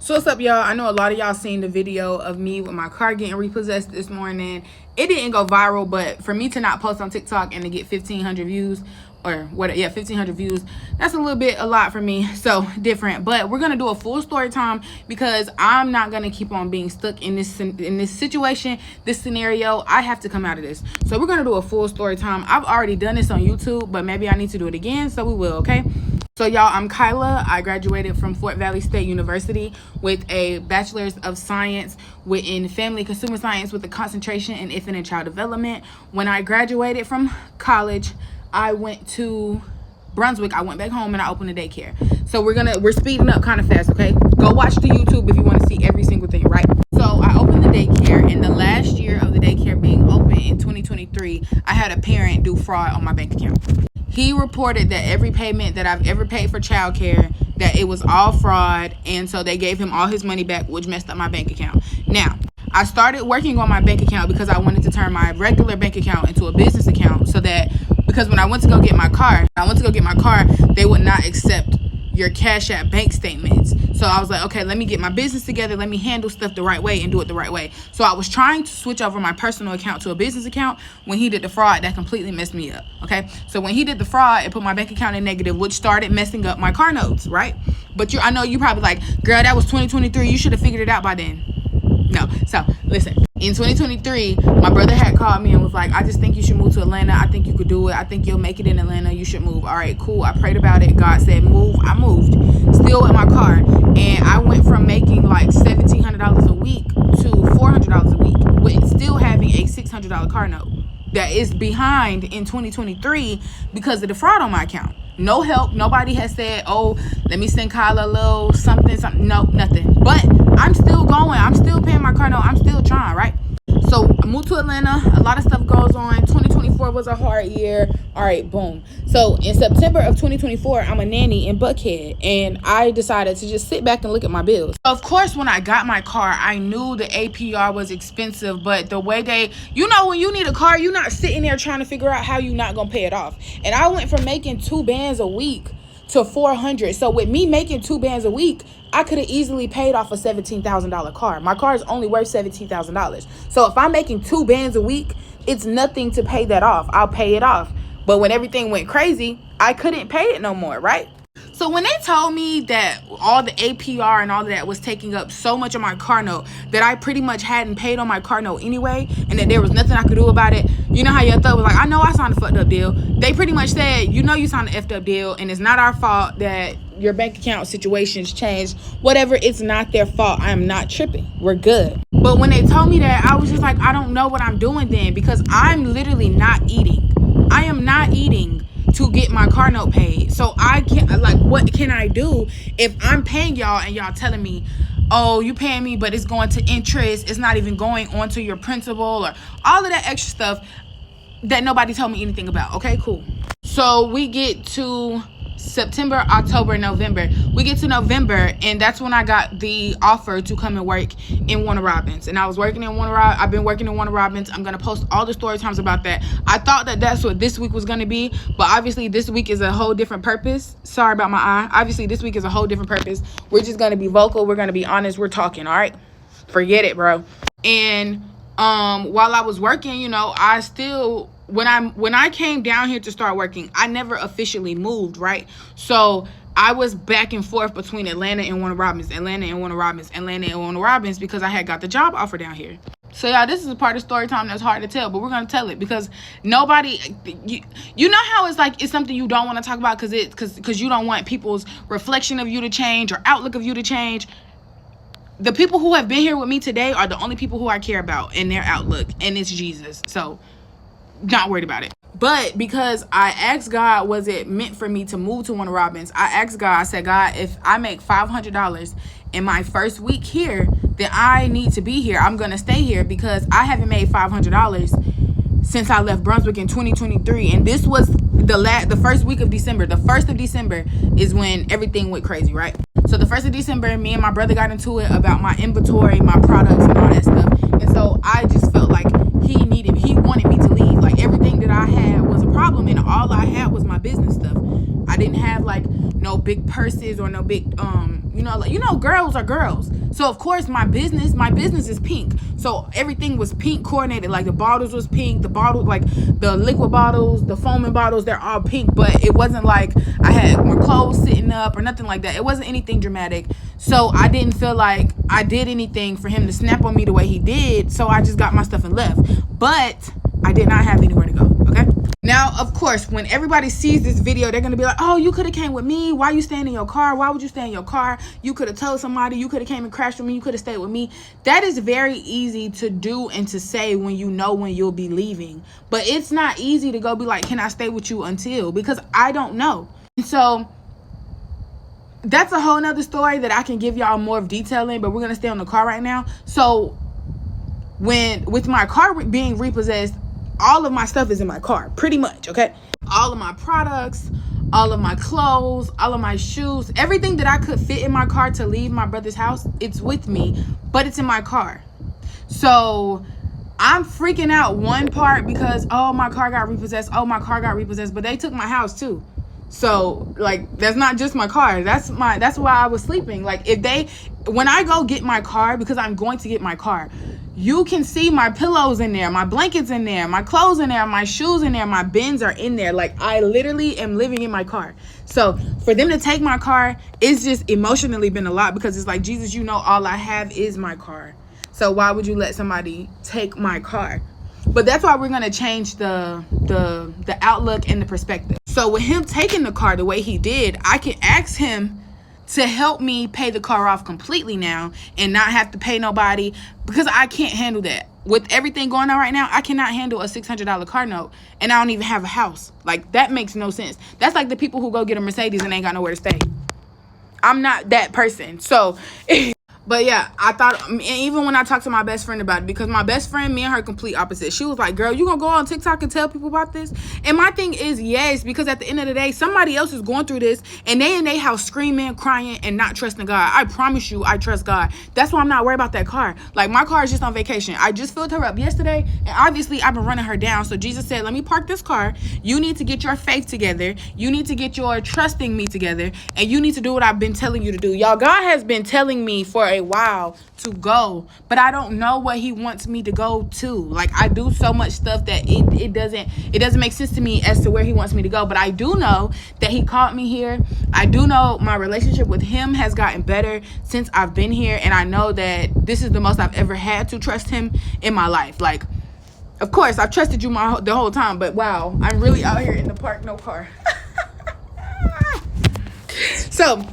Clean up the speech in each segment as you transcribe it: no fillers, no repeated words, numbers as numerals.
So what's up, y'all? I know a lot of y'all seen the video of me with my car getting repossessed this morning. It didn't go viral, but for me to not post on TikTok and to get 1,500 views, or what? Yeah, 1,500 views. That's a lot for me. So different. But we're gonna do a full story time because I'm not gonna keep on being stuck in this situation, this scenario. I have to come out of this. So we're gonna do a full story time. I've already done this on YouTube, but maybe I need to do it again. So we will. Okay. So y'all, I'm Kyla. I graduated from Fort Valley State University with a Bachelor's of Science in Family Consumer Science with a concentration in infant and child development. When I graduated from college, I went to Brunswick. I went back home and I opened a daycare. So we're speeding up kind of fast, okay? Go watch the YouTube if you want to see every single thing, right? So I opened the daycare, and the last year of the daycare being open in 2023, I had a parent do fraud on my bank account. He reported that every payment that I've ever paid for childcare, that it was all fraud, and so they gave him all his money back, which messed up my bank account. Now, I started working on my bank account because I wanted to turn my regular bank account into a business account, so that, because when I went to go get my car, they would not accept your Cash App bank statements. So I was like, okay, let me get my business together. Let me handle stuff the right way and do it the right way. So I was trying to switch over my personal account to a business account. When he did the fraud, that completely messed me up. Okay. So when he did the fraud, it put my bank account in negative, which started messing up my car notes. Right. But I know you probably like, girl, that was 2023. You should have figured it out by then. No. So listen, in 2023, my brother had called me and was like, I just think you should move to Atlanta. I think you could do it. I think you'll make it in Atlanta. You should move. All right, cool. I prayed about it. God said, move. I moved, still in my car. And I went from making like $1,700 a week to $400 a week with still having a $600 car note that is behind in 2023 because of the fraud on my account. No help. Nobody has said, oh, let me send Kyla a little something. No, nothing. But I'm still going. I'm still paying my car note. I'm still trying, right? So I moved to Atlanta. A lot of stuff goes on. 2024 was a hard year. All right, boom. So in September of 2024, I'm a nanny in Buckhead, and I decided to just sit back and look at my bills. Of course, when I got my car, I knew the APR was expensive, but the way when you need a car, you're not sitting there trying to figure out how you're not going to pay it off. And I went from making 2 bands a week to 400. So with me making 2 bands a week, I could have easily paid off a $17,000 car. My car is only worth $17,000. So if I'm making 2 bands a week, it's nothing to pay that off. I'll pay it off. But when everything went crazy, I couldn't pay it no more, right? So when they told me that all the APR and all of that was taking up so much of my car note that I pretty much hadn't paid on my car note anyway, and that there was nothing I could do about it, you know how your thought was like, I know I signed a fucked up deal. They pretty much said, you know you signed an effed up deal, and it's not our fault that your bank account situations changed. Whatever, it's not their fault. I am not tripping. We're good. But when they told me that, I was just like, I don't know what I'm doing then, because I'm literally not eating. I am not eating to get my car note paid. So I can't, like, what can I do if I'm paying y'all and y'all telling me, oh, you paying me, but it's going to interest, it's not even going onto your principal, or all of that extra stuff that nobody told me anything about. Okay, cool. So we get to September, October, November. We get to November, and that's when I got the offer to come and work in Warner Robins. And I was working in Warner Robins. I've been working in Warner Robins. I'm gonna post all the story times about that. I thought that that's what this week was gonna be, but obviously this week is a whole different purpose. Sorry about my eye. Obviously this week is a whole different purpose. We're just gonna be vocal. We're gonna be honest. We're talking. All right. Forget it, bro. And while I was working, you know, I still, when I came down here to start working, I never officially moved, right? So I was back and forth between Atlanta and Warner Robins, Atlanta and Warner Robins, Atlanta and Warner Robins, because I had got the job offer down here. So y'all, this is a part of story time that's hard to tell, but we're gonna tell it because nobody, you know how it's like, it's something you don't want to talk about because you don't want people's reflection of you to change or outlook of you to change. The people who have been here with me today are the only people who I care about in their outlook, and it's Jesus. So not worried about it. But because I asked God, was it meant for me to move to Warner Robins? I asked God, I said, God, if I make $500 in my first week here, then I need to be here. I'm going to stay here because I haven't made $500 since I left Brunswick in 2023. And this was the first week of December. The 1st of December is when everything went crazy, right? So the 1st of December, me and my brother got into it about my inventory, my products, and all that stuff. And so I just felt like he wanted me to leave. Like everything that I had was a problem, and all I had was my business stuff. I didn't have like no big purses or no big You know, like, girls are girls. So of course my business is pink. So everything was pink coordinated. Like the bottles was pink, the bottle, like the liquid bottles, the foaming bottles, they're all pink. But it wasn't like I had my clothes sitting up or nothing like that. It wasn't anything dramatic. So I didn't feel like I did anything for him to snap on me the way he did. So I just got my stuff and left. But I did not have anywhere to go. Okay. Now, of course, when everybody sees this video, they're going to be like, oh, you could have came with me. Why you staying in your car? Why would you stay in your car? You could have told somebody. You could have came and crashed with me. You could have stayed with me. That is very easy to do and to say when you know when you'll be leaving. But it's not easy to go be like, can I stay with you until? Because I don't know. And so that's a whole nother story that I can give y'all more of detail in. But we're going to stay on the car right now. So with my car being repossessed, all of my stuff is in my car, pretty much, okay? All of my products, all of my clothes, all of my shoes, everything that I could fit in my car to leave my brother's house, it's with me, but it's in my car. So I'm freaking out one part because, oh, my car got repossessed. Oh, my car got repossessed, but they took my house too. So like, that's not just my car. That's why I was sleeping. Like when I go get my car, because I'm going to get my car, you can see my pillows in there, my blankets in there, my clothes in there, my shoes in there, my bins are in there. Like I literally am living in my car. So for them to take my car, it's just emotionally been a lot because it's like, Jesus, you know, all I have is my car. So why would you let somebody take my car? But that's why we're going to change the outlook and the perspective. So with him taking the car the way he did, I can ask him to help me pay the car off completely now and not have to pay nobody, because I can't handle that. With everything going on right now, I cannot handle a $600 car note and I don't even have a house. Like that makes no sense. That's like the people who go get a Mercedes and ain't got nowhere to stay. I'm not that person. So but yeah, I thought, and even when I talked to my best friend about it, because my best friend, me and her complete opposite. She was like, girl, you gonna go on TikTok and tell people about this? And my thing is, yes, because at the end of the day, somebody else is going through this and they in their house screaming, crying, and not trusting God. I promise you, I trust God. That's why I'm not worried about that car. Like my car is just on vacation. I just filled her up yesterday and obviously I've been running her down. So Jesus said, let me park this car. You need to get your faith together. You need to get your trusting me together. And you need to do what I've been telling you to do. Y'all, God has been telling me for a while to go, but I don't know what he wants me to go to. Like I do so much stuff that it doesn't make sense to me as to where he wants me to go. But I do know that he called me here. I do know my relationship with him has gotten better since I've been here, and I know that this is the most I've ever had to trust him in my life. Like, of course I've trusted you the whole time, but wow, I'm really out here in the park, no car. So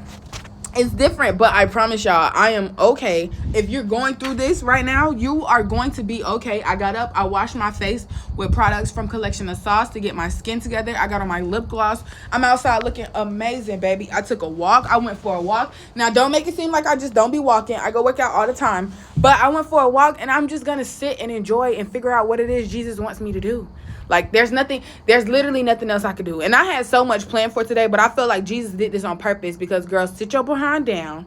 it's different, but I promise y'all, I am okay. If you're going through this right now, you are going to be okay. I got up, I washed my face with products from Collection of Sauce to get my skin together. I got on my lip gloss. I'm outside looking amazing, baby. I took a walk. I went for a walk. Now, don't make it seem like I just don't be walking. I go work out all the time. But I went for a walk, and I'm just going to sit and enjoy and figure out what it is Jesus wants me to do. Like, there's literally nothing else I could do. And I had so much planned for today, but I feel like Jesus did this on purpose because, girls, sit your behind down.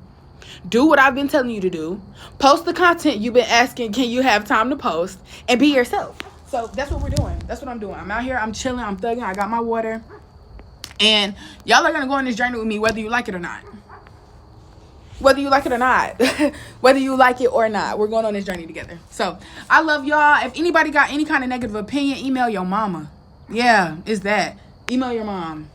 Do what I've been telling you to do. Post the content you've been asking, can you have time to post? And be yourself. So that's what we're doing. That's what I'm doing. I'm out here. I'm chilling. I'm thugging. I got my water. And y'all are going to go on this journey with me whether you like it or not. Whether you like it or not. Whether you like it or not. We're going on this journey together. So, I love y'all. If anybody got any kind of negative opinion, email your mama. Yeah, it's that. Email your mom.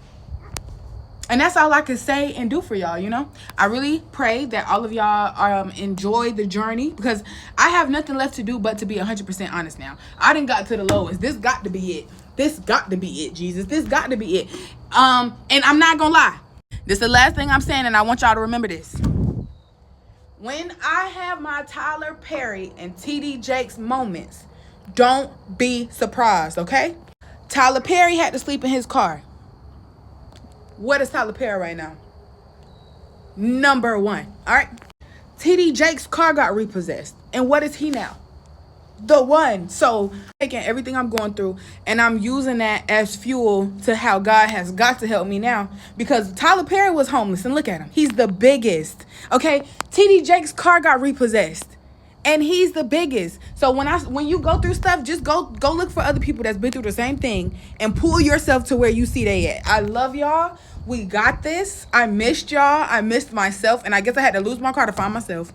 And that's all I can say and do for y'all, you know. I really pray that all of y'all enjoy the journey, because I have nothing left to do but to be 100% honest now. I done got to the lowest. This got to be it. This got to be it, Jesus. This got to be it. And I'm not going to lie. This is the last thing I'm saying, and I want y'all to remember this. When I have my Tyler Perry and TD Jakes moments, don't be surprised, okay? Tyler Perry had to sleep in his car. What is Tyler Perry right now? Number one, all right? TD Jakes' car got repossessed. And what is he now? The one. So taking everything I'm going through and I'm using that as fuel to how God has got to help me now, because Tyler Perry was homeless and look at him. He's the biggest. Okay. TD Jakes' car got repossessed and he's the biggest. So when you go through stuff, just go look for other people that's been through the same thing and pull yourself to where you see they at. I love y'all. We got this. I missed y'all. I missed myself. And I guess I had to lose my car to find myself.